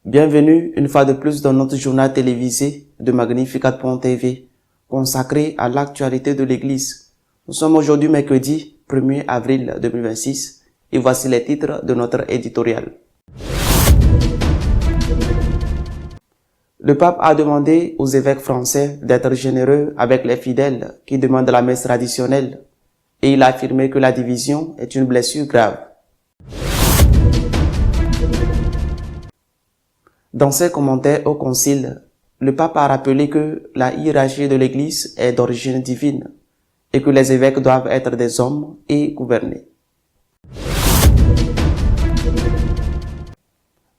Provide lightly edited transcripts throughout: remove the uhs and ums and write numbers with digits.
Bienvenue une fois de plus dans notre journal télévisé de Magnificat.tv consacré à l'actualité de l'Église. Nous sommes aujourd'hui mercredi 1er avril 2026 et voici les titres de notre éditorial. Le pape a demandé aux évêques français d'être généreux avec les fidèles qui demandent la messe traditionnelle et il a affirmé que la division est une blessure grave. Dans ses commentaires au concile, le pape a rappelé que la hiérarchie de l'Église est d'origine divine et que les évêques doivent être des hommes et gouverner.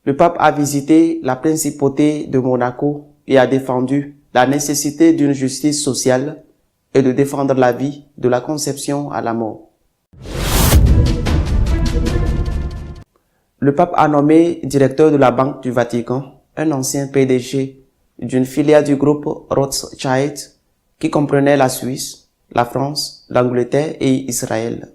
Le pape a visité la principauté de Monaco et a défendu la nécessité d'une justice sociale et de défendre la vie de la conception à la mort. Le pape a nommé directeur de la Banque du Vatican un ancien PDG d'une filiale du groupe Rothschild qui comprenait la Suisse, la France, l'Angleterre et Israël.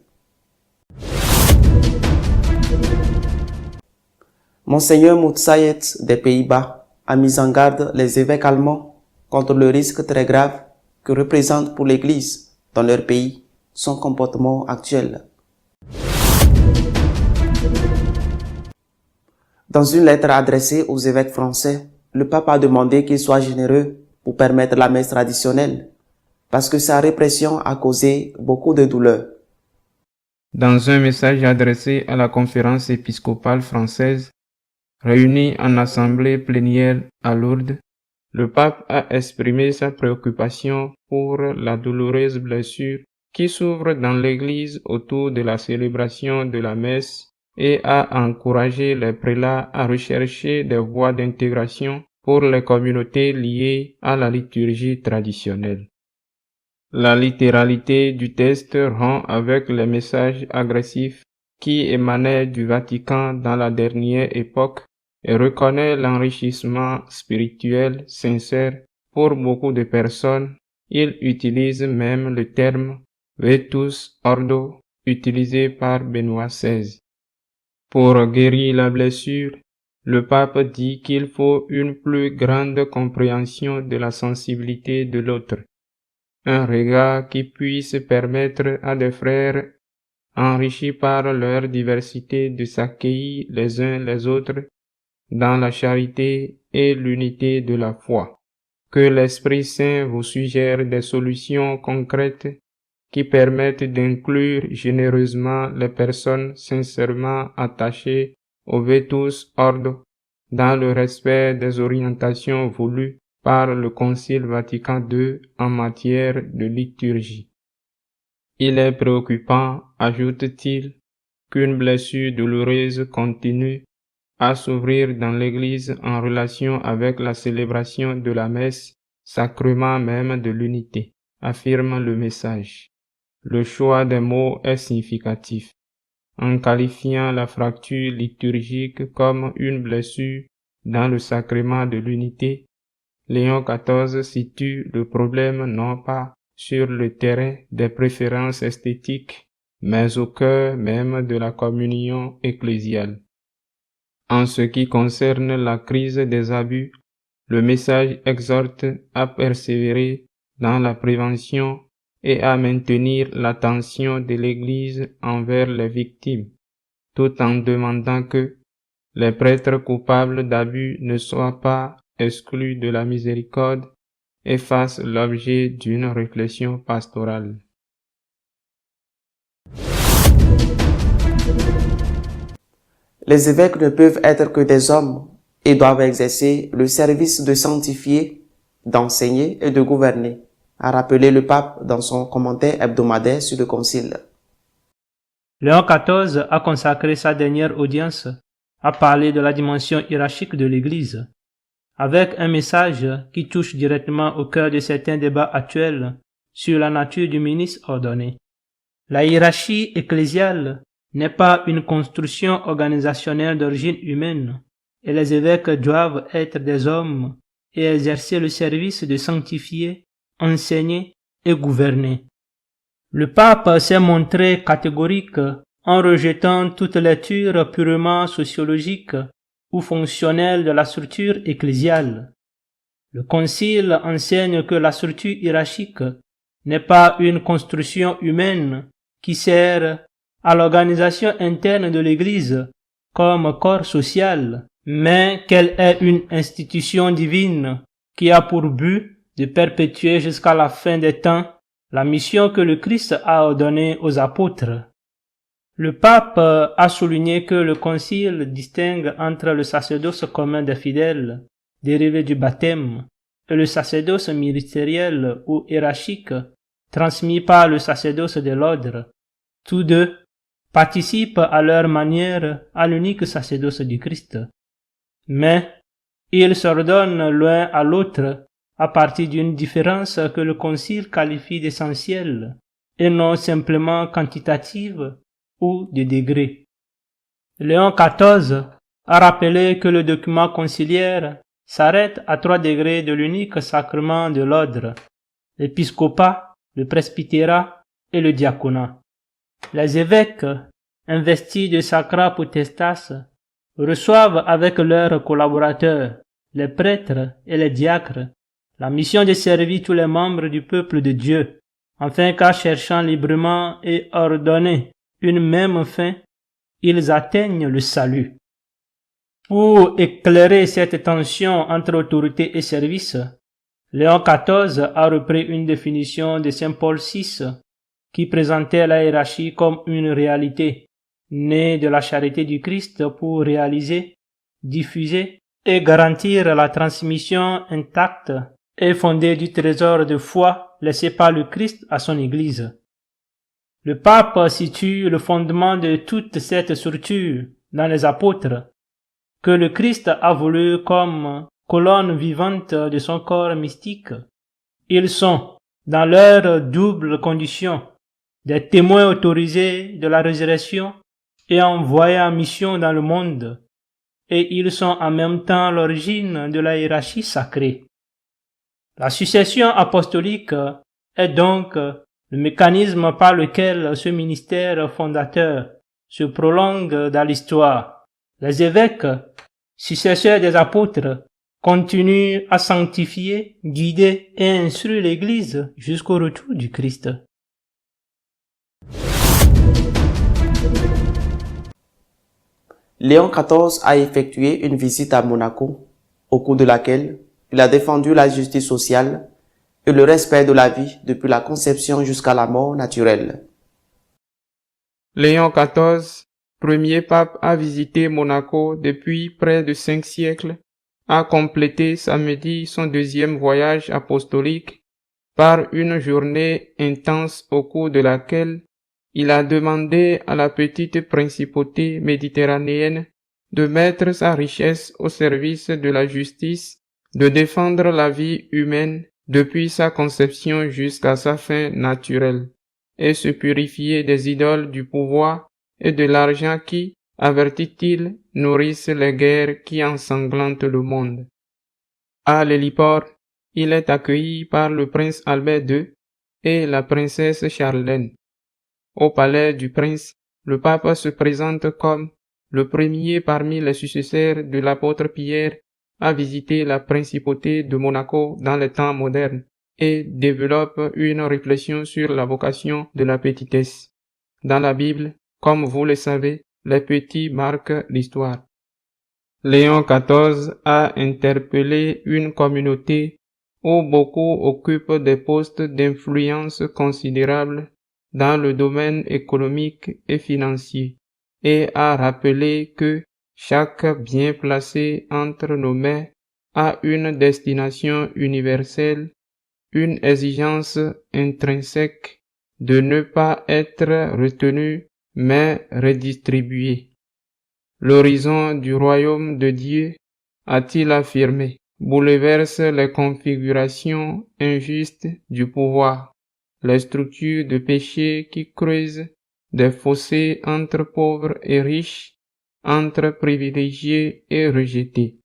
Monseigneur Moutsaïet des Pays-Bas a mis en garde les évêques allemands contre le risque très grave que représente pour l'Église dans leur pays son comportement actuel. Dans une lettre adressée aux évêques français, le pape a demandé qu'ils soient généreux pour permettre la messe traditionnelle, parce que sa répression a causé beaucoup de douleur. Dans un message adressé à la conférence épiscopale française, réunie en assemblée plénière à Lourdes, le pape a exprimé sa préoccupation pour la douloureuse blessure qui s'ouvre dans l'Église autour de la célébration de la messe et a encouragé les prélats à rechercher des voies d'intégration pour les communautés liées à la liturgie traditionnelle. La littéralité du texte rompt avec les messages agressifs qui émanaient du Vatican dans la dernière époque et reconnaît l'enrichissement spirituel sincère pour beaucoup de personnes. Il utilise même le terme Vetus Ordo utilisé par Benoît XVI. Pour guérir la blessure, le pape dit qu'il faut une plus grande compréhension de la sensibilité de l'autre, un regard qui puisse permettre à des frères enrichis par leur diversité de s'accueillir les uns les autres dans la charité et l'unité de la foi. Que l'Esprit Saint vous suggère des solutions concrètes qui permettent d'inclure généreusement les personnes sincèrement attachées au Vetus Ordo dans le respect des orientations voulues par le Concile Vatican II en matière de liturgie. Il est préoccupant, ajoute-t-il, qu'une blessure douloureuse continue à s'ouvrir dans l'Église en relation avec la célébration de la messe, sacrement même de l'unité, affirme le message. Le choix des mots est significatif. En qualifiant la fracture liturgique comme une blessure dans le sacrement de l'unité, Léon XIV situe le problème non pas sur le terrain des préférences esthétiques, mais au cœur même de la communion ecclésiale. En ce qui concerne la crise des abus, le message exhorte à persévérer dans la prévention et à maintenir l'attention de l'Église envers les victimes, tout en demandant que les prêtres coupables d'abus ne soient pas exclus de la miséricorde et fassent l'objet d'une réflexion pastorale. Les évêques ne peuvent être que des hommes et doivent exercer le service de sanctifier, d'enseigner et de gouverner, a rappelé le pape dans son commentaire hebdomadaire sur le concile. Léon XIV a consacré sa dernière audience à parler de la dimension hiérarchique de l'Église, avec un message qui touche directement au cœur de certains débats actuels sur la nature du ministre ordonné. La hiérarchie ecclésiale n'est pas une construction organisationnelle d'origine humaine, et les évêques doivent être des hommes et exercer le service de sanctifier, enseigner et gouverner. Le pape s'est montré catégorique en rejetant toute lecture purement sociologique ou fonctionnelle de la structure ecclésiale. Le concile enseigne que la structure hiérarchique n'est pas une construction humaine qui sert à l'organisation interne de l'Église comme corps social, mais qu'elle est une institution divine qui a pour but de perpétuer jusqu'à la fin des temps la mission que le Christ a ordonnée aux apôtres. Le pape a souligné que le concile distingue entre le sacerdoce commun des fidèles, dérivé du baptême, et le sacerdoce ministériel ou hiérarchique, transmis par le sacerdoce de l'ordre. Tous deux participent à leur manière à l'unique sacerdoce du Christ. Mais ils s'ordonnent l'un à l'autre à partir d'une différence que le concile qualifie d'essentielle et non simplement quantitative ou de degré. Léon XIV a rappelé que le document conciliaire s'arrête à 3 degrés de l'unique sacrement de l'ordre, l'épiscopat, le presbytérat et le diaconat. Les évêques, investis de sacra potestas, reçoivent avec leurs collaborateurs, les prêtres et les diacres, la mission de servir tous les membres du peuple de Dieu, afin qu'en cherchant librement et ordonner une même fin, ils atteignent le salut. Pour éclairer cette tension entre autorité et service, Léon XIV a repris une définition de Saint Paul VI qui présentait la hiérarchie comme une réalité née de la charité du Christ pour réaliser, diffuser et garantir la transmission intacte et fondée du trésor de foi laissé par le Christ à son Église. Le pape situe le fondement de toute cette structure dans les apôtres, que le Christ a voulu comme colonne vivante de son corps mystique. Ils sont, dans leur double condition, des témoins autorisés de la résurrection et envoyés en mission dans le monde, et ils sont en même temps l'origine de la hiérarchie sacrée. La succession apostolique est donc le mécanisme par lequel ce ministère fondateur se prolonge dans l'histoire. Les évêques, successeurs des apôtres, continuent à sanctifier, guider et instruire l'Église jusqu'au retour du Christ. Léon XIV a effectué une visite à Monaco, au cours de laquelle il a défendu la justice sociale et le respect de la vie depuis la conception jusqu'à la mort naturelle. Léon XIV, premier pape à visiter Monaco depuis près de 5 siècles, a complété samedi son 2e voyage apostolique par une journée intense au cours de laquelle il a demandé à la petite principauté méditerranéenne de mettre sa richesse au service de la justice, de défendre la vie humaine depuis sa conception jusqu'à sa fin naturelle, et se purifier des idoles du pouvoir et de l'argent qui, avertit-il, nourrissent les guerres qui ensanglantent le monde. À l'héliport, il est accueilli par le prince Albert II et la princesse Charlène. Au palais du prince, le pape se présente comme le premier parmi les successeurs de l'apôtre Pierre à visiter la principauté de Monaco dans les temps modernes et développe une réflexion sur la vocation de la petitesse. Dans la Bible, comme vous le savez, les petits marquent l'histoire. Léon XIV a interpellé une communauté où beaucoup occupent des postes d'influence considérables dans le domaine économique et financier, et a rappelé que chaque bien placé entre nos mains a une destination universelle, une exigence intrinsèque de ne pas être retenu mais redistribué. L'horizon du royaume de Dieu, a-t-il affirmé, bouleverse les configurations injustes du pouvoir, les structures de péché qui creusent des fossés entre pauvres et riches, entre privilégiés et rejetés.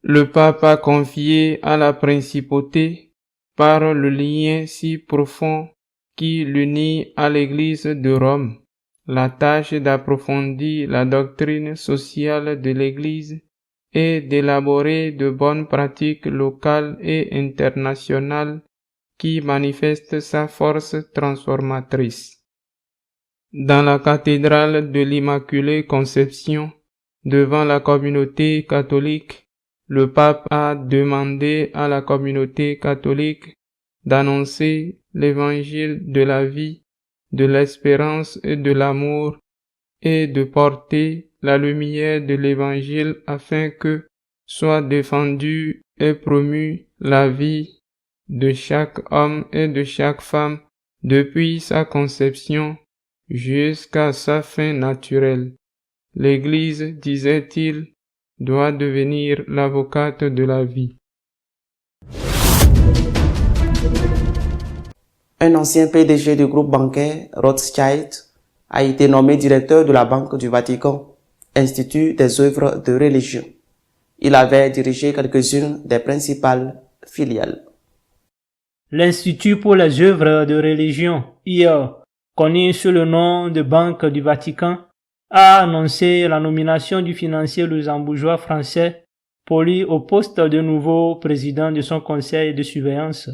Le pape a confié à la principauté, par le lien si profond qui l'unit à l'Église de Rome, la tâche d'approfondir la doctrine sociale de l'Église et d'élaborer de bonnes pratiques locales et internationales qui manifestent sa force transformatrice. Dans la cathédrale de l'Immaculée Conception, devant la communauté catholique, le pape a demandé à la communauté catholique d'annoncer l'évangile de la vie, de l'espérance et de l'amour, et de porter la lumière de l'évangile afin que soit défendue et promue la vie de chaque homme et de chaque femme depuis sa conception jusqu'à sa fin naturelle. L'Église, disait-il, doit devenir l'avocate de la vie. Un ancien PDG du groupe bancaire Rothschild a été nommé directeur de la Banque du Vatican, Institut des œuvres de religion. Il avait dirigé quelques-unes des principales filiales. L'Institut pour les œuvres de religion, IA, connu sous le nom de Banque du Vatican, a annoncé la nomination du financier luxembourgeois français Poli au poste de nouveau président de son conseil de surveillance.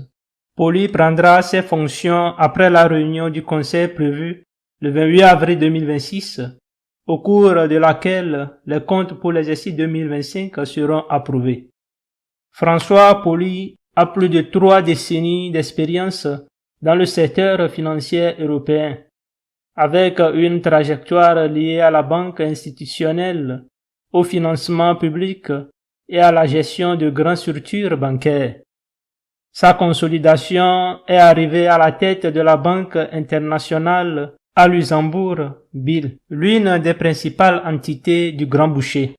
Poli prendra ses fonctions après la réunion du conseil prévue le 28 avril 2026, au cours de laquelle les comptes pour l'exercice 2025 seront approuvés. François Poli a plus de 3 décennies d'expérience dans le secteur financier européen, avec une trajectoire liée à la banque institutionnelle, au financement public et à la gestion de grandes structures bancaires. Sa consolidation est arrivée à la tête de la Banque internationale à Luxembourg, BIL, l'une des principales entités du Grand Boucher.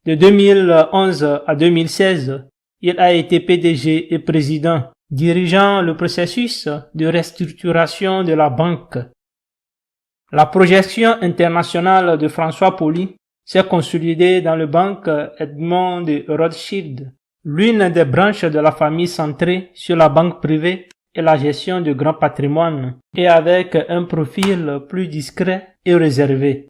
De 2011 à 2016, il a été PDG et président, dirigeant le processus de restructuration de la banque. La projection internationale de François Poli s'est consolidée dans le banque Edmond de Rothschild, l'une des branches de la famille centrée sur la banque privée et la gestion de grands patrimoines, et avec un profil plus discret et réservé.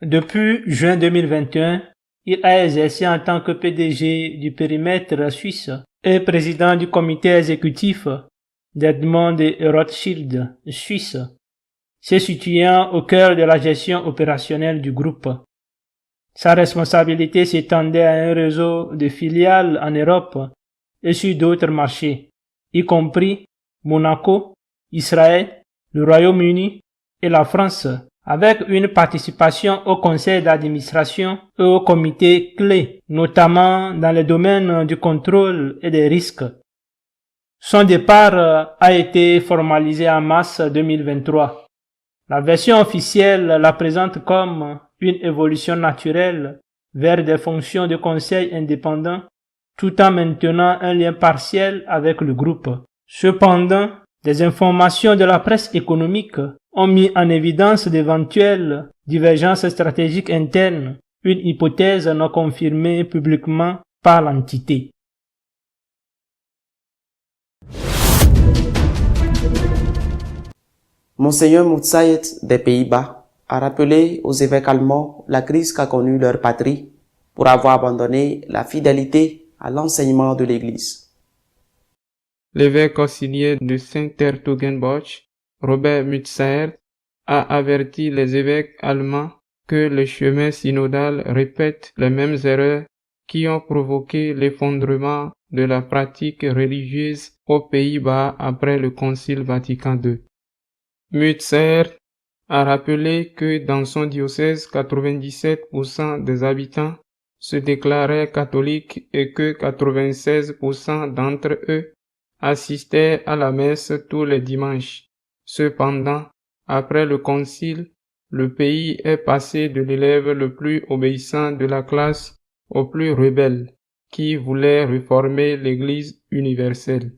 Depuis juin 2021, il a exercé en tant que PDG du périmètre suisse et président du comité exécutif d'Edmond de Rothschild Suisse, se situant au cœur de la gestion opérationnelle du groupe. Sa responsabilité s'étendait à un réseau de filiales en Europe et sur d'autres marchés, y compris Monaco, Israël, le Royaume-Uni et la France, avec une participation au conseil d'administration et au comité clé, notamment dans les domaines du contrôle et des risques. Son départ a été formalisé en mars 2023. La version officielle la présente comme une évolution naturelle vers des fonctions de conseil indépendant, tout en maintenant un lien partiel avec le groupe. Cependant, des informations de la presse économique ont mis en évidence d'éventuelles divergences stratégiques internes, une hypothèse non confirmée publiquement par l'entité. Monseigneur Moutsaïd des Pays-Bas a rappelé aux évêques allemands la crise qu'a connue leur patrie pour avoir abandonné la fidélité à l'enseignement de l'Église. L'évêque auxiliaire de Saint-Hertogenbosch, Robert Mutsaert, a averti les évêques allemands que le chemin synodal répète les mêmes erreurs qui ont provoqué l'effondrement de la pratique religieuse aux Pays-Bas après le Concile Vatican II. Mutsaert a rappelé que dans son diocèse, 97% des habitants se déclaraient catholiques et que 96% d'entre eux assistaient à la messe tous les dimanches. Cependant, après le concile, le pays est passé de l'élève le plus obéissant de la classe au plus rebelle, qui voulait réformer l'Église universelle.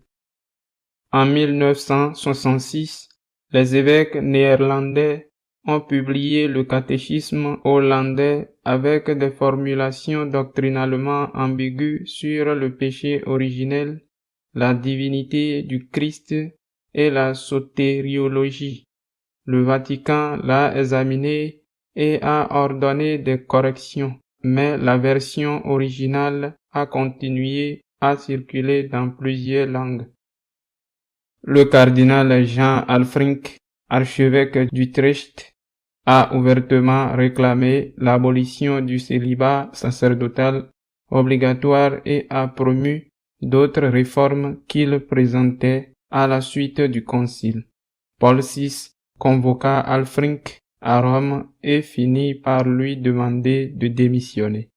En 1966, les évêques néerlandais ont publié le catéchisme hollandais avec des formulations doctrinalement ambiguës sur le péché originel la divinité du Christ et la sotériologie. Le Vatican l'a examiné et a ordonné des corrections, mais la version originale a continué à circuler dans plusieurs langues. Le cardinal Jean Alfrink, archevêque d'Utrecht, a ouvertement réclamé l'abolition du célibat sacerdotal obligatoire et a promu d'autres réformes qu'il présentait à la suite du concile. Paul VI convoqua Alfrink à Rome et finit par lui demander de démissionner.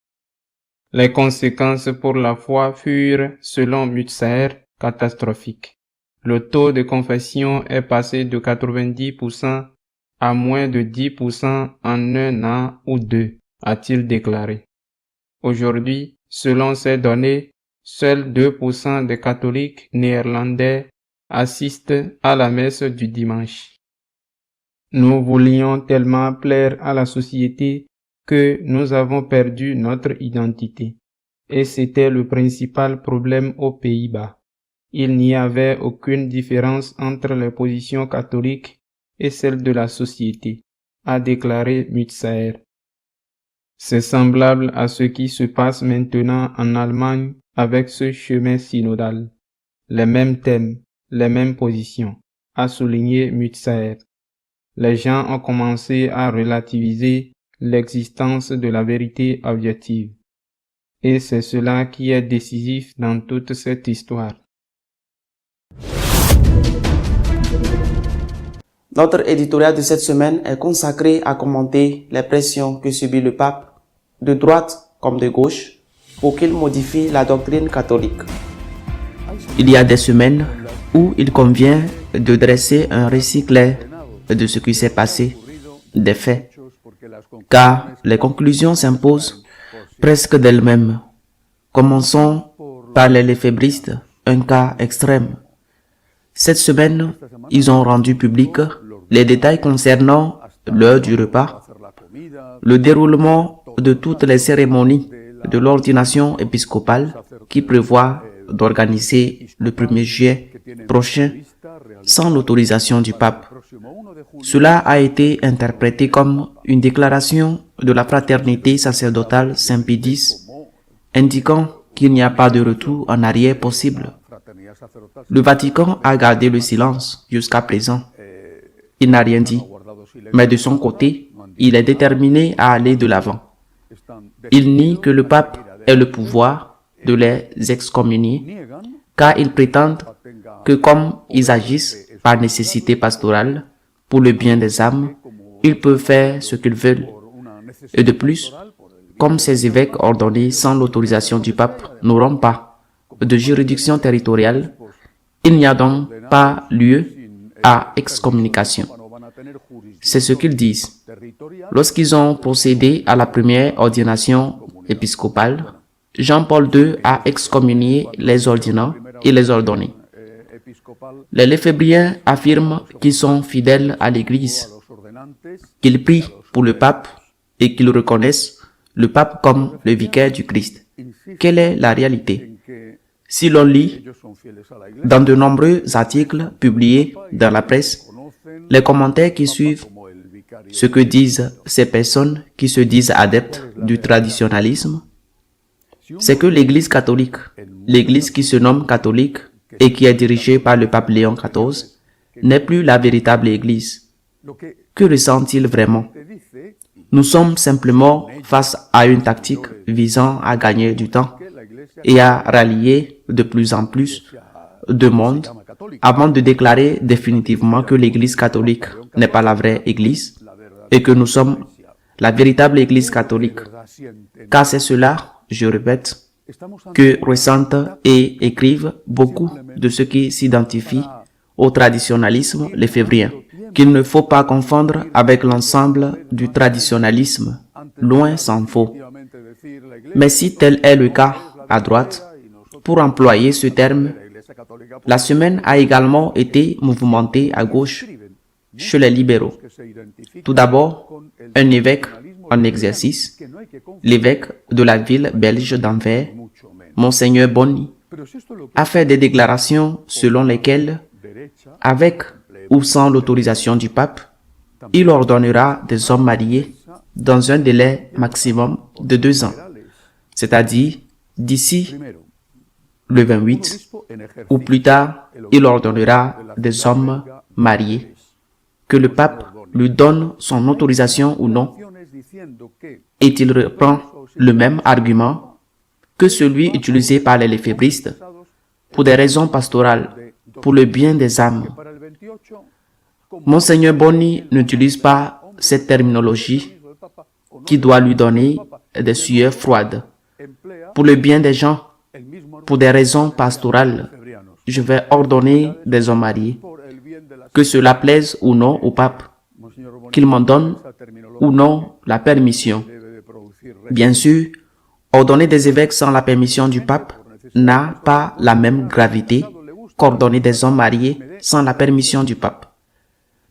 Les conséquences pour la foi furent, selon Mutzer, catastrophiques. Le taux de confession est passé de 90% à moins de 10% en un an ou deux, a-t-il déclaré. Aujourd'hui, selon ces données, seuls 2% des catholiques néerlandais assistent à la messe du dimanche. Nous voulions tellement plaire à la société que nous avons perdu notre identité. Et c'était le principal problème aux Pays-Bas. Il n'y avait aucune différence entre les positions catholiques et celles de la société, a déclaré Mutzer. C'est semblable à ce qui se passe maintenant en Allemagne avec ce chemin synodal. Les mêmes thèmes, les mêmes positions, a souligné Mutzer. Les gens ont commencé à relativiser l'existence de la vérité objective. Et c'est cela qui est décisif dans toute cette histoire. Notre éditorial de cette semaine est consacré à commenter les pressions que subit le pape, de droite comme de gauche, pour qu'il modifie la doctrine catholique. Il y a des semaines où il convient de dresser un récit clair de ce qui s'est passé, des faits, car les conclusions s'imposent presque d'elles-mêmes. Commençons par les lefébristes, un cas extrême. Cette semaine, ils ont rendu public les détails concernant l'heure du repas, le déroulement de toutes les cérémonies de l'ordination épiscopale qui prévoit d'organiser le 1er juillet prochain sans l'autorisation du pape. Cela a été interprété comme une déclaration de la fraternité sacerdotale Saint-Pédis, indiquant qu'il n'y a pas de retour en arrière possible. Le Vatican a gardé le silence jusqu'à présent. Il n'a rien dit, mais de son côté, il est déterminé à aller de l'avant. Il nie que le pape ait le pouvoir de les excommunier, car ils prétendent que comme ils agissent par nécessité pastorale, pour le bien des âmes, ils peuvent faire ce qu'ils veulent. Et de plus, comme ces évêques ordonnés sans l'autorisation du pape n'auront pas de juridiction territoriale, il n'y a donc pas lieu à excommunication. C'est ce qu'ils disent. Lorsqu'ils ont procédé à la première ordination épiscopale, Jean-Paul II a excommunié les ordinants et les ordonnés. Les lefébriens affirment qu'ils sont fidèles à l'Église, qu'ils prient pour le pape et qu'ils reconnaissent le pape comme le vicaire du Christ. Quelle est la réalité? Si l'on lit dans de nombreux articles publiés dans la presse, les commentaires qui suivent, ce que disent ces personnes qui se disent adeptes du traditionnalisme, c'est que l'Église catholique, l'Église qui se nomme catholique et qui est dirigée par le pape Léon XIV, n'est plus la véritable Église. Que ressent-il vraiment? Nous sommes simplement face à une tactique visant à gagner du temps et à rallier de plus en plus de monde avant de déclarer définitivement que l'Église catholique n'est pas la vraie Église et que nous sommes la véritable Église catholique. Car c'est cela, je répète, que ressentent et écrivent beaucoup de ceux qui s'identifient au traditionnalisme lefévrien, qu'il ne faut pas confondre avec l'ensemble du traditionnalisme, loin s'en faut. Mais si tel est le cas à droite, pour employer ce terme, la semaine a également été mouvementée à gauche, chez les libéraux. Tout d'abord, un évêque en exercice, l'évêque de la ville belge d'Anvers, Monseigneur Bonny, a fait des déclarations selon lesquelles, avec ou sans l'autorisation du pape, il ordonnera des hommes mariés dans un délai maximum de 2 ans, c'est-à-dire d'ici le 28, ou plus tard, il ordonnera des hommes mariés, que le pape lui donne son autorisation ou non, et il reprend le même argument que celui utilisé par les lefébristes pour des raisons pastorales, pour le bien des âmes. Monseigneur Boni n'utilise pas cette terminologie qui doit lui donner des sueurs froides. Pour le bien des gens, pour des raisons pastorales, je vais ordonner des hommes mariés, que cela plaise ou non au pape, qu'il m'en donne ou non la permission. Bien sûr, ordonner des évêques sans la permission du pape n'a pas la même gravité qu'ordonner des hommes mariés sans la permission du pape.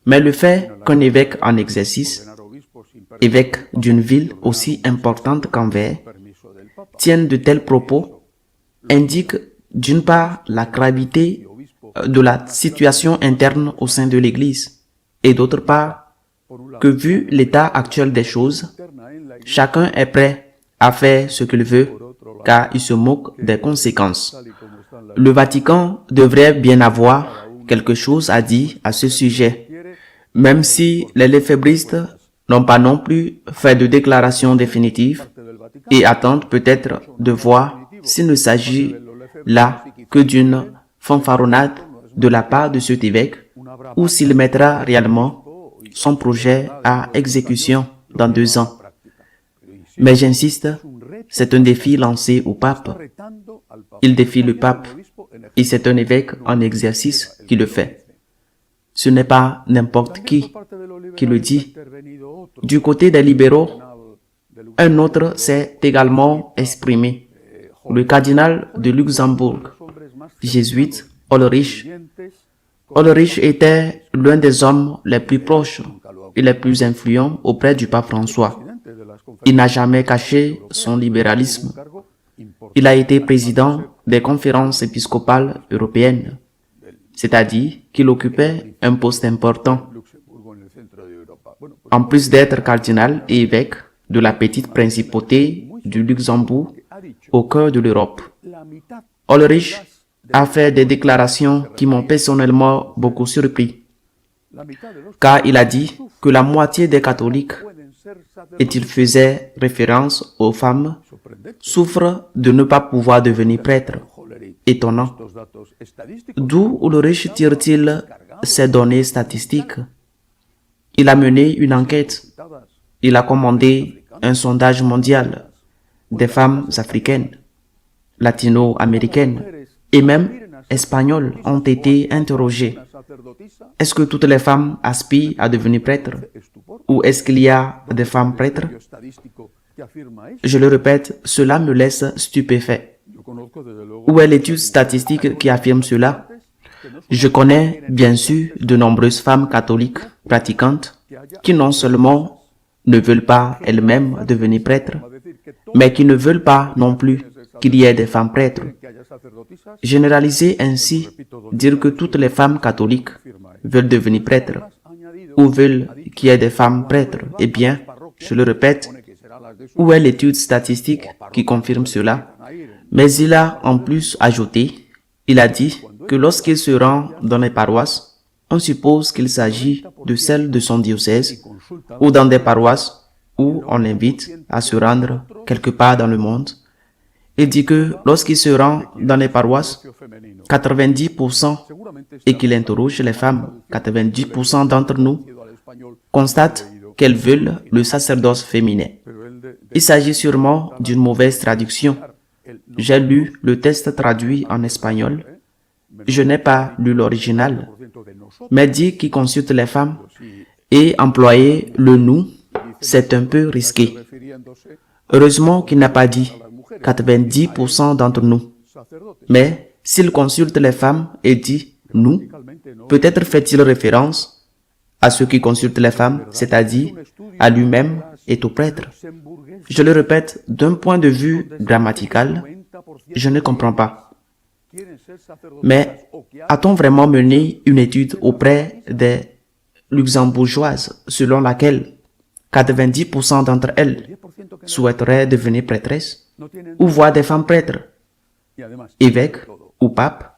Mais le fait qu'un évêque en exercice, évêque d'une ville aussi importante qu'Anvers, tienne de tels propos, indique d'une part la gravité de la situation interne au sein de l'Église, et d'autre part que vu l'état actuel des choses, chacun est prêt à faire ce qu'il veut, car il se moque des conséquences. Le Vatican devrait bien avoir quelque chose à dire à ce sujet, même si les lefébristes n'ont pas non plus fait de déclaration définitive et attendent peut-être de voir s'il ne s'agit là que d'une fanfaronnade de la part de cet évêque ou s'il mettra réellement son projet à exécution dans 2 ans. Mais j'insiste, c'est un défi lancé au pape. Il défie le pape et c'est un évêque en exercice qui le fait. Ce n'est pas n'importe qui le dit. Du côté des libéraux, un autre s'est également exprimé. Le cardinal de Luxembourg, jésuite Ulrich. Ulrich était l'un des hommes les plus proches et les plus influents auprès du pape François. Il n'a jamais caché son libéralisme. Il a été président des conférences épiscopales européennes, c'est-à-dire qu'il occupait un poste important. En plus d'être cardinal et évêque de la petite principauté du Luxembourg au cœur de l'Europe, Ulrich a fait des déclarations qui m'ont personnellement beaucoup surpris, car il a dit que la moitié des catholiques, et il faisait référence aux femmes, souffrent de ne pas pouvoir devenir prêtres. Étonnant. D'où Ulrich tire-t-il ces données statistiques? Il a mené une enquête. Il a commandé un sondage mondial des femmes africaines, latino-américaines et même espagnoles ont été interrogées. Est-ce que toutes les femmes aspirent à devenir prêtres? Ou est-ce qu'il y a des femmes prêtres? Je le répète, cela me laisse stupéfait. Où est l'étude statistique qui affirme cela? Je connais bien sûr de nombreuses femmes catholiques pratiquantes qui non seulement ne veulent pas elles-mêmes devenir prêtres, mais qui ne veulent pas non plus qu'il y ait des femmes prêtres. Généraliser ainsi, dire que toutes les femmes catholiques veulent devenir prêtres ou veulent qu'il y ait des femmes prêtres, eh bien, je le répète, où est l'étude statistique qui confirme cela? Mais il a en plus ajouté, il a dit que lorsqu'il se rend dans les paroisses, on suppose qu'il s'agit de celles de son diocèse ou dans des paroisses où on l'invite à se rendre quelque part dans le monde. Il dit que lorsqu'il se rend dans les paroisses, 90% et qu'il interroge les femmes, 90% d'entre nous constatent qu'elles veulent le sacerdoce féminin. Il s'agit sûrement d'une mauvaise traduction. J'ai lu le texte traduit en espagnol. Je n'ai pas lu l'original, mais dit qu'il consulte les femmes et employer le nous, c'est un peu risqué. Heureusement qu'il n'a pas dit 90% d'entre nous. Mais s'il consulte les femmes et dit nous, peut-être fait-il référence à ceux qui consultent les femmes, c'est-à-dire à lui-même et aux prêtres. Je le répète, d'un point de vue grammatical, je ne comprends pas. Mais a-t-on vraiment mené une étude auprès des luxembourgeoises selon laquelle 90% d'entre elles souhaiteraient devenir prêtresses ou voir des femmes prêtres, évêques ou papes?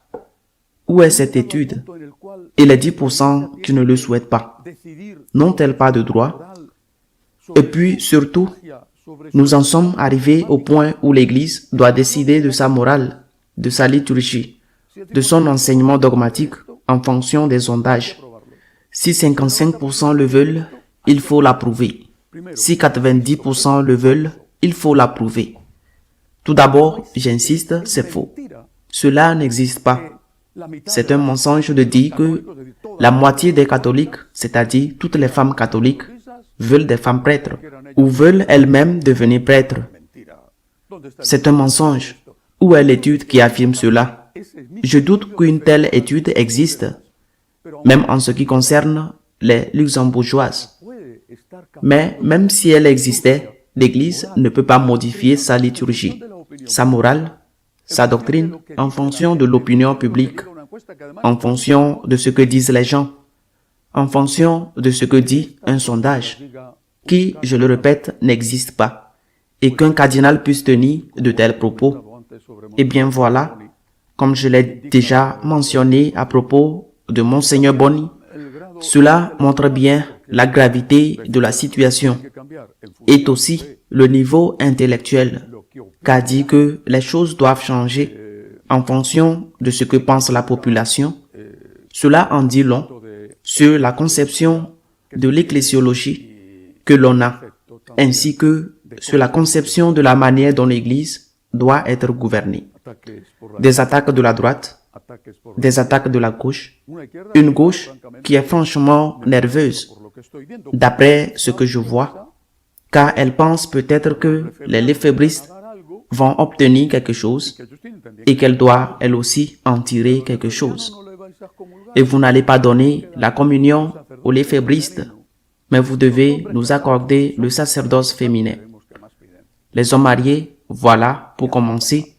Où est cette étude? Et les 10% qui ne le souhaitent pas, n'ont-elles pas de droit? Et puis, surtout, nous en sommes arrivés au point où l'Église doit décider de sa morale, de sa liturgie, de son enseignement dogmatique en fonction des sondages. Si 55% le veulent, il faut l'approuver. Si 90% le veulent, il faut l'approuver. Tout d'abord, j'insiste, c'est faux. Cela n'existe pas. C'est un mensonge de dire que la moitié des catholiques, c'est-à-dire toutes les femmes catholiques, veulent des femmes prêtres ou veulent elles-mêmes devenir prêtres. C'est un mensonge. Où est l'étude qui affirme cela? Je doute qu'une telle étude existe, même en ce qui concerne les luxembourgeoises. Mais même si elle existait, l'Église ne peut pas modifier sa liturgie, sa morale, sa doctrine en fonction de l'opinion publique, en fonction de ce que disent les gens, en fonction de ce que dit un sondage, qui, je le répète, n'existe pas, et qu'un cardinal puisse tenir de tels propos. Eh bien voilà, comme je l'ai déjà mentionné à propos de Monseigneur Boni, cela montre bien la gravité de la situation et aussi le niveau intellectuel, qu'a dit que les choses doivent changer en fonction de ce que pense la population. Cela en dit long sur la conception de l'ecclésiologie que l'on a, ainsi que sur la conception de la manière dont l'Église doit être gouvernée. Des attaques de la droite, des attaques de la gauche, une gauche qui est franchement nerveuse, d'après ce que je vois, car elle pense peut-être que les lefébristes vont obtenir quelque chose et qu'elle doit, elle aussi, en tirer quelque chose. Et vous n'allez pas donner la communion aux lefébristes, mais vous devez nous accorder le sacerdoce féminin. Les hommes mariés, voilà, pour commencer,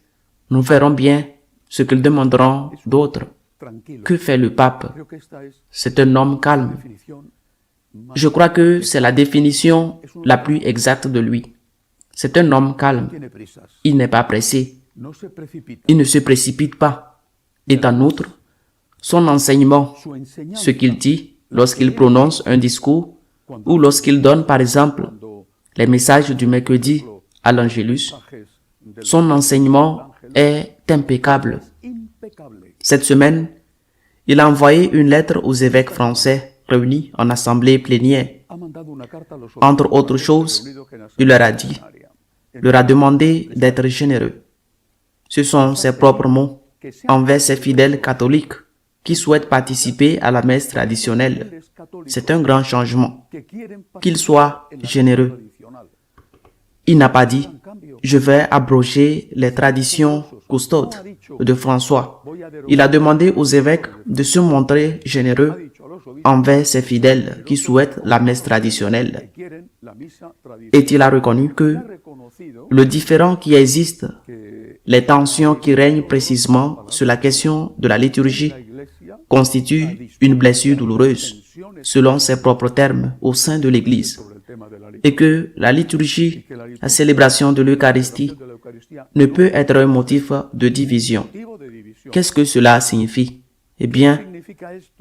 nous verrons bien ce qu'ils demanderont d'autres. Que fait le pape? C'est un homme calme. Je crois que c'est la définition la plus exacte de lui. C'est un homme calme. Il n'est pas pressé. Il ne se précipite pas. Et en outre, son enseignement, ce qu'il dit lorsqu'il prononce un discours ou lorsqu'il donne, par exemple, les messages du mercredi à l'Angélus, son enseignement est impeccable. Cette semaine, il a envoyé une lettre aux évêques français réunis en assemblée plénière. Entre autres choses, il leur a dit, leur a demandé d'être généreux. Ce sont ses propres mots envers ses fidèles catholiques qui souhaitent participer à la messe traditionnelle. C'est un grand changement. Qu'ils soient généreux. Il n'a pas dit, je vais abroger les traditions custode de François. Il a demandé aux évêques de se montrer généreux envers ses fidèles qui souhaitent la messe traditionnelle. Et il a reconnu que le différend qui existe, les tensions qui règnent précisément sur la question de la liturgie, constituent une blessure douloureuse, selon ses propres termes, au sein de l'Église, et que la liturgie, la célébration de l'Eucharistie, ne peut être un motif de division. Qu'est-ce que cela signifie? Eh bien,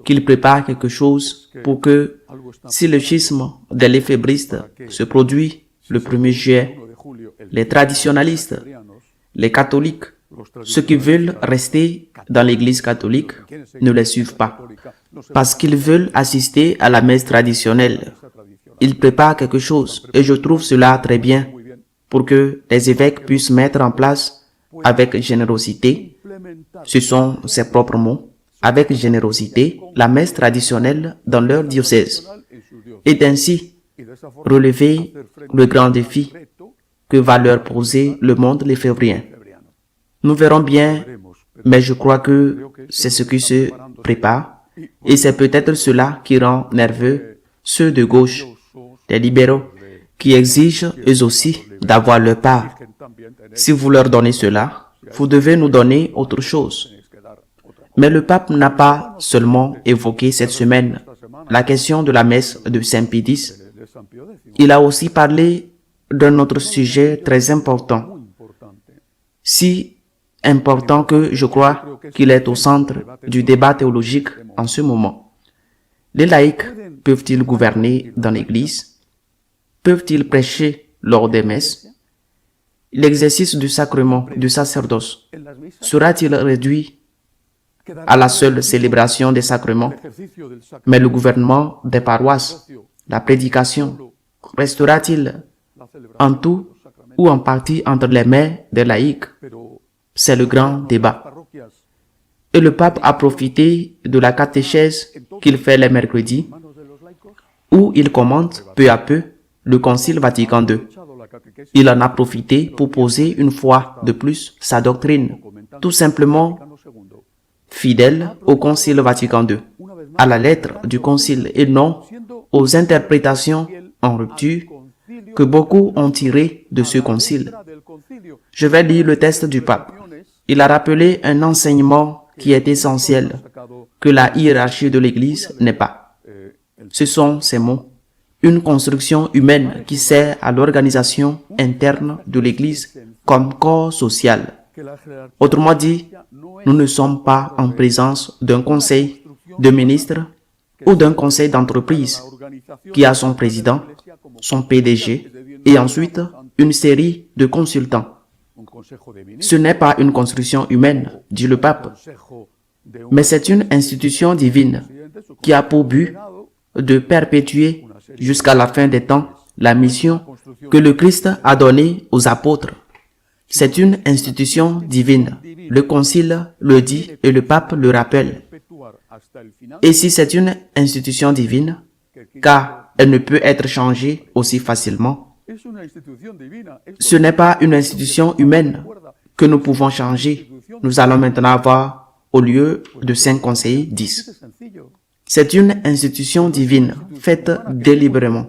qu'il prépare quelque chose pour que, si le schisme des lefébristes se produit le 1er juillet, les traditionalistes, les catholiques, ceux qui veulent rester dans l'Église catholique, ne les suivent pas, parce qu'ils veulent assister à la messe traditionnelle. Ils préparent quelque chose, et je trouve cela très bien, pour que les évêques puissent mettre en place, avec générosité, ce sont ses propres mots, avec générosité, la messe traditionnelle dans leur diocèse, et d'ainsi relever le grand défi que va leur poser le monde lefévrien. Nous verrons bien, mais je crois que c'est ce qui se prépare, et c'est peut-être cela qui rend nerveux ceux de gauche, les libéraux, qui exigent eux aussi d'avoir leur part. Si vous leur donnez cela, vous devez nous donner autre chose. Mais le pape n'a pas seulement évoqué cette semaine la question de la messe de Saint Pie X. Il a aussi parlé d'un autre sujet très important, si important que je crois qu'il est au centre du débat théologique en ce moment. Les laïcs peuvent-ils gouverner dans l'Église? Peuvent-ils prêcher lors des messes? L'exercice du sacrement du sacerdoce sera-t-il réduit à la seule célébration des sacrements, mais le gouvernement des paroisses, la prédication, restera-t-il en tout ou en partie entre les mains des laïcs? C'est le grand débat. Et le pape a profité de la catéchèse qu'il fait les mercredis, où il commente peu à peu le Concile Vatican II. Il en a profité pour poser une fois de plus sa doctrine, tout simplement fidèle au Concile Vatican II, à la lettre du Concile et non aux interprétations en rupture que beaucoup ont tirées de ce Concile. Je vais lire le texte du pape. Il a rappelé un enseignement qui est essentiel, que la hiérarchie de l'Église n'est pas. Ce sont ces mots. Une construction humaine qui sert à l'organisation interne de l'Église comme corps social. Autrement dit, nous ne sommes pas en présence d'un conseil de ministres ou d'un conseil d'entreprise qui a son président, son PDG et ensuite une série de consultants. Ce n'est pas une construction humaine, dit le pape, mais c'est une institution divine qui a pour but de perpétuer jusqu'à la fin des temps la mission que le Christ a donnée aux apôtres. C'est une institution divine. Le Concile le dit et le pape le rappelle. Et si c'est une institution divine, car elle ne peut être changée aussi facilement, ce n'est pas une institution humaine que nous pouvons changer. Nous allons maintenant avoir, au lieu de 5 conseillers, 10. C'est une institution divine, faite délibérément,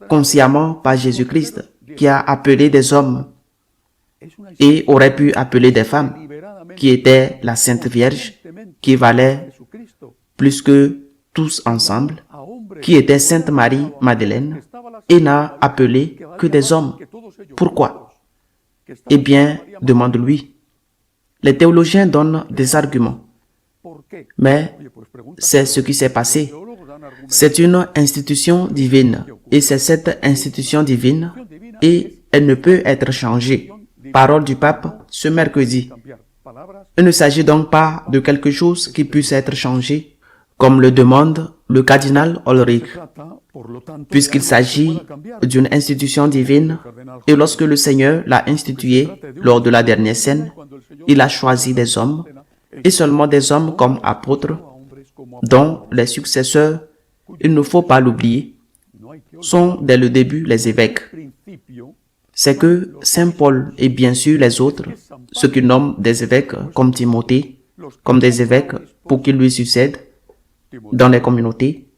consciemment par Jésus-Christ, qui a appelé des hommes et aurait pu appeler des femmes, qui étaient la Sainte Vierge, qui valait plus que tous ensemble, qui était Sainte Marie Madeleine, et n'a appelé que des hommes. Pourquoi? Eh bien, demande-lui. Les théologiens donnent des arguments. Mais c'est ce qui s'est passé. C'est une institution divine, et c'est cette institution divine, et elle ne peut être changée. Parole du pape ce mercredi. Il ne s'agit donc pas de quelque chose qui puisse être changé, comme le demande le cardinal Ulrich, puisqu'il s'agit d'une institution divine, et lorsque le Seigneur l'a instituée lors de la dernière scène, il a choisi des hommes, et seulement des hommes comme apôtres, dont les successeurs, il ne faut pas l'oublier, sont dès le début les évêques. C'est que Saint Paul et bien sûr les autres, ceux qui nomment des évêques comme Timothée, comme des évêques pour qu'ils lui succèdent dans les communautés,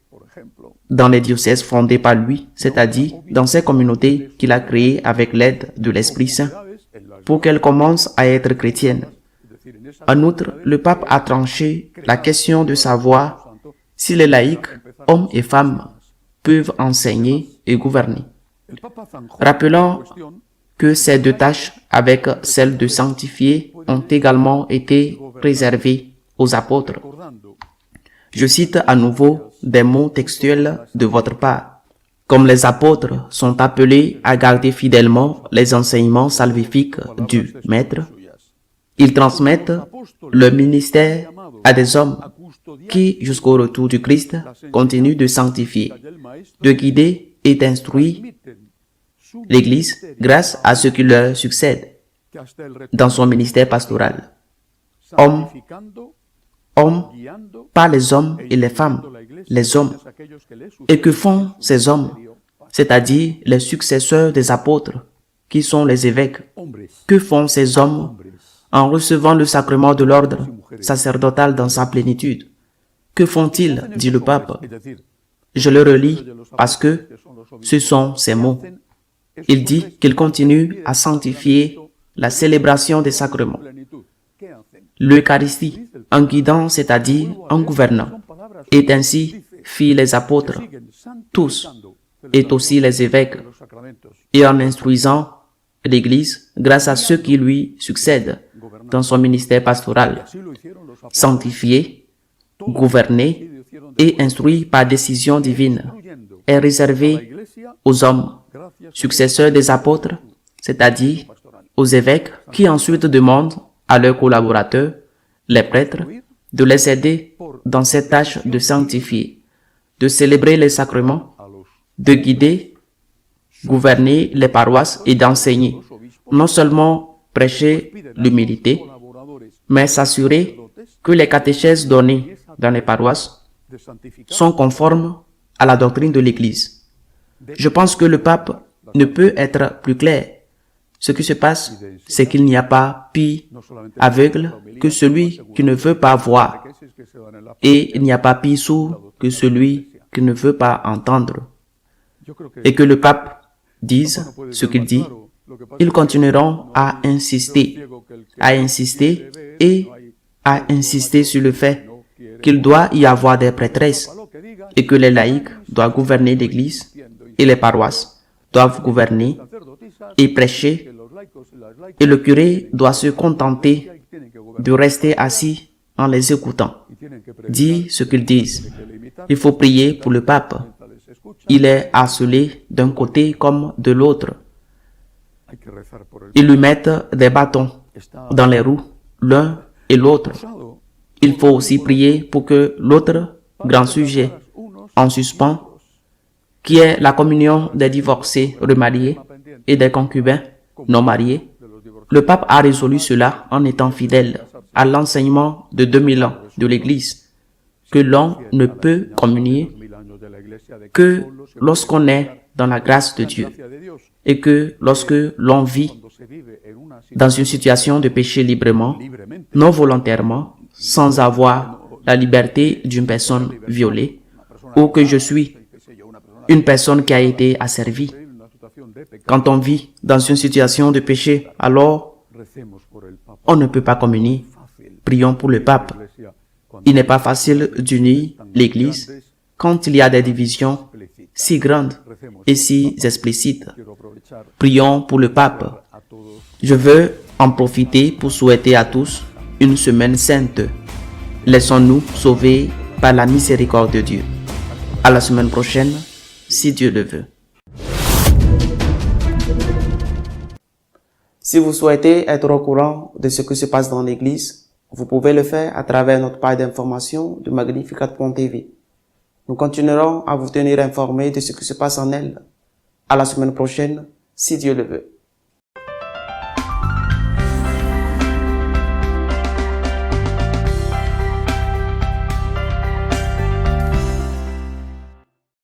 dans les diocèses fondés par lui, c'est-à-dire dans ces communautés qu'il a créées avec l'aide de l'Esprit Saint, pour qu'elles commencent à être chrétiennes. En outre, le pape a tranché la question de savoir si les laïcs, hommes et femmes, peuvent enseigner et gouverner. Rappelant que ces deux tâches, avec celle de sanctifier, ont également été réservées aux apôtres. Je cite à nouveau des mots textuels de votre part. Comme les apôtres sont appelés à garder fidèlement les enseignements salvifiques du Maître, ils transmettent le ministère à des hommes qui, jusqu'au retour du Christ, continuent de sanctifier, de guider et d'instruire l'Église grâce à ceux qui leur succèdent dans son ministère pastoral. Hommes, pas les hommes et les femmes, les hommes. Et que font ces hommes, c'est-à-dire les successeurs des apôtres, qui sont les évêques? Que font ces hommes en recevant le sacrement de l'ordre sacerdotal dans sa plénitude? Que font-ils, dit le pape? Je le relis parce que ce sont ces mots. Il dit qu'il continue à sanctifier la célébration des sacrements. L'Eucharistie, en guidant, c'est-à-dire en gouvernant. Et ainsi firent les apôtres, tous, et aussi les évêques, et en instruisant l'Église grâce à ceux qui lui succèdent dans son ministère pastoral, sanctifié, gouverné et instruit par décision divine, est réservé aux hommes, successeurs des apôtres, c'est-à-dire aux évêques qui ensuite demandent à leurs collaborateurs, les prêtres, de les aider dans cette tâche de sanctifier, de célébrer les sacrements, de guider, gouverner les paroisses et d'enseigner, non seulement prêcher l'humilité, mais s'assurer que les catéchèses données dans les paroisses sont conformes à la doctrine de l'Église. Je pense que le pape ne peut être plus clair. Ce qui se passe, c'est qu'il n'y a pas pire aveugle que celui qui ne veut pas voir, et il n'y a pas pire sourd que celui qui ne veut pas entendre. Et que le pape dise ce qu'il dit, ils continueront à insister et à insister sur le fait qu'il doit y avoir des prêtresses et que les laïcs doivent gouverner l'Église et les paroisses doivent gouverner et prêcher, et le curé doit se contenter de rester assis en les écoutant. Dire ce qu'ils disent. Il faut prier pour le pape. Il est harcelé d'un côté comme de l'autre. Ils lui mettent des bâtons dans les roues, l'un et l'autre. Il faut aussi prier pour que l'autre grand sujet en suspens, qui est la communion des divorcés remariés et des concubins non mariés. Le pape a résolu cela en étant fidèle à l'enseignement de 2000 ans de l'Église, que l'on ne peut communier que lorsqu'on est dans la grâce de Dieu et que lorsque l'on vit dans une situation de péché librement, non volontairement, sans avoir la liberté d'une personne violée, ou que je suis une personne qui a été asservie. Quand on vit dans une situation de péché, alors on ne peut pas communier. Prions pour le pape. Il n'est pas facile d'unir l'Église quand il y a des divisions si grandes et si explicites. Prions pour le pape. Je veux en profiter pour souhaiter à tous une semaine sainte. Laissons-nous sauver par la miséricorde de Dieu. À la semaine prochaine, si Dieu le veut. Si vous souhaitez être au courant de ce qui se passe dans l'Église, vous pouvez le faire à travers notre page d'information de Magnificat.tv. Nous continuerons à vous tenir informés de ce qui se passe en elle. À la semaine prochaine, si Dieu le veut.